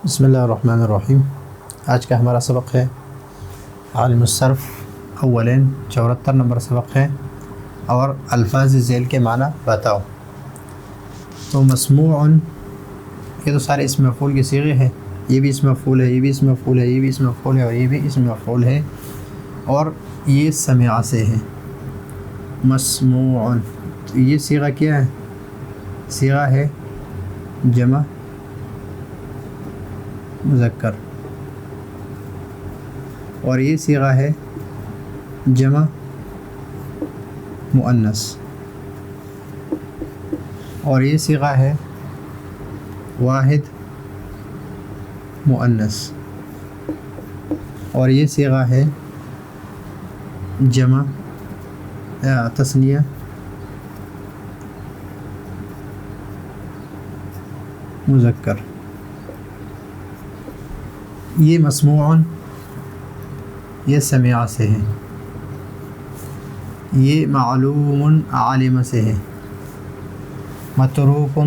بسم اللہ الرحمن الرحیم۔ آج کا ہمارا سبق ہے عالم الصرف اولین 74 نمبر سبق ہے، اور الفاظ ذیل کے معنی بتاؤ۔ تو مسموع، یہ تو سارے اسم مفعول کے صیغے ہیں، یہ بھی اسم مفعول ہے، یہ بھی اسم مفعول ہے، یہ بھی اسم مفعول ہے، اور یہ بھی اسم مفعول ہے، اور یہ سمع سے ہے۔ مسموع، تو یہ صیغہ کیا ہے؟ صیغہ ہے جمع مذکر، اور یہ صیغہ ہے جمع مؤنث، اور یہ صیغہ ہے واحد مؤنث، اور یہ صیغہ ہے جمع تثنیہ مذکر۔ یہ مسموع، یہ سمع سے ہے، یہ معلوم عالم سے ہے، متروک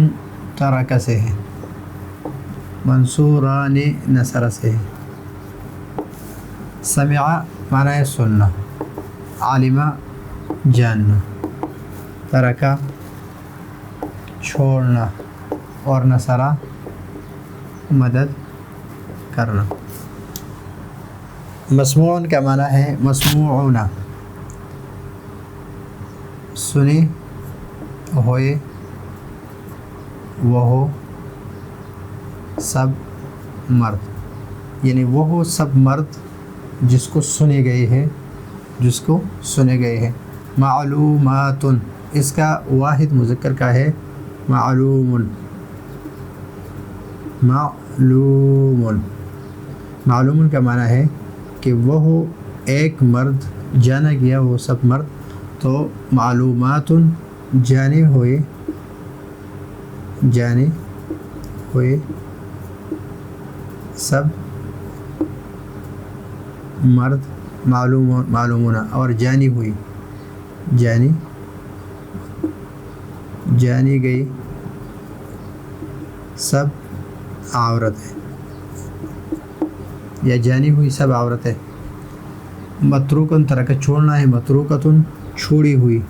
ترک سے ہے، منصوران نصر سے ہے۔ سمع معنی ہے سننا، عالم جاننا، ترکا چھوڑنا، اور نصرہ مدد کرنا۔ مسموع کا معنی ہے مسموعون، سنے ہوئے وہ سب مرد، یعنی وہ سب مرد جس کو سنے گئے ہیں، جس کو سنے گئے ہیں۔ معلومات، اس کا واحد مذکر کا ہے معلوم، معلوم۔ معلوم کا معنی ہے کہ وہ ایک مرد جانا گیا، وہ سب مرد، تو معلومات جانے ہوئے سب مرد، معلومون، اور جانی گئی سب عورت ہے، یا جانی ہوئی سب عورت ہے۔ متروکن ترک چھوڑنا ہے، متروکتن چھوڑی ہوئی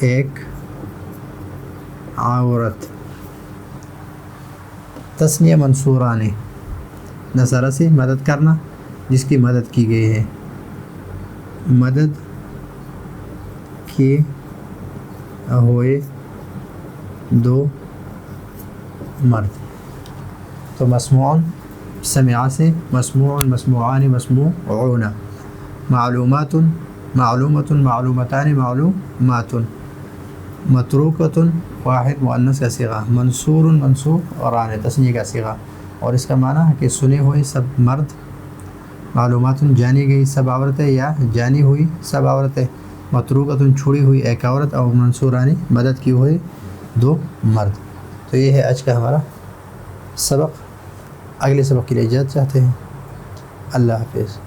ایک عورت۔ تثنیہ منصوران، نصرہ سے مدد کرنا، جس کی مدد کی گئی ہے، مدد کیے ہوئے دو مرد۔ تو مسموع سمع سے، مسموع مسموعان مسموعون، معلومات معلومۃ معلومتان معلومات، متروکۃ واحد مؤنث کا صیغہ، منصور منصوران تثنیہ کا صیغہ، اور اس کا معنی ہے کہ سنے ہوئے سب مرد، معلومات جانی گئی سب عورتیں یا جانی ہوئی سب عورتیں، متروکۃ چھوڑی ہوئی ایک عورت، اور منصوران مدد کی ہوئے دو مرد۔ تو یہ ہے آج کا ہمارا سبق۔ اگلے سبق کے لیے اجازت چاہتے ہیں۔ اللہ حافظ۔